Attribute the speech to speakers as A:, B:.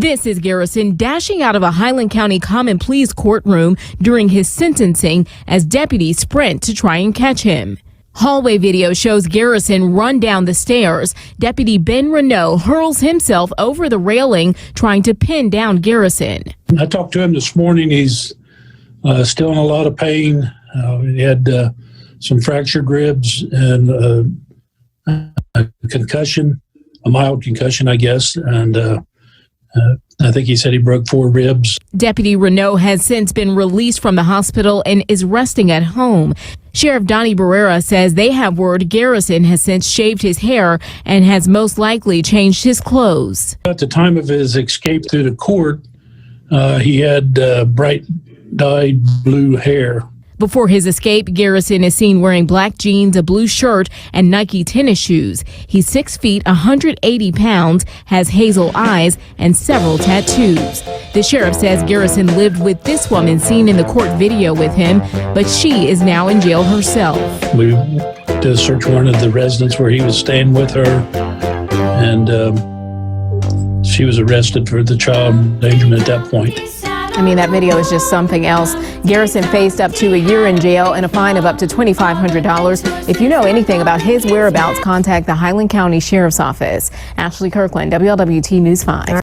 A: This is Garrison dashing out of a Highland County Common Pleas courtroom during his sentencing as deputies sprint to try and catch him. Hallway video shows Garrison run down the stairs. Deputy Ben Renault hurls himself over the railing trying to pin down Garrison.
B: I talked to him this morning. He's still in a lot of pain. He had some fractured ribs and a concussion, a mild concussion, I guess, and I think he said he broke 4 ribs.
A: Deputy Renault has since been released from the hospital and is resting at home. Sheriff Donnie Barrera says they have word Garrison has since shaved his hair and has most likely changed his clothes.
B: At the time of his escape through the court, he had bright dyed blue hair.
A: Before his escape, Garrison is seen wearing black jeans, a blue shirt, and Nike tennis shoes. He's 6 feet, 180 pounds, has hazel eyes, and several tattoos. The sheriff says Garrison lived with this woman seen in the court video with him, but she is now in jail herself.
B: We did a search warrant of the residence where he was staying with her, and she was arrested for the child endangerment at that point.
C: I mean, that video is just something else. Garrison faced up to a year in jail and a fine of up to $2,500. If you know anything about his whereabouts, contact the Highland County Sheriff's Office. Ashley Kirkland, WLWT News 5.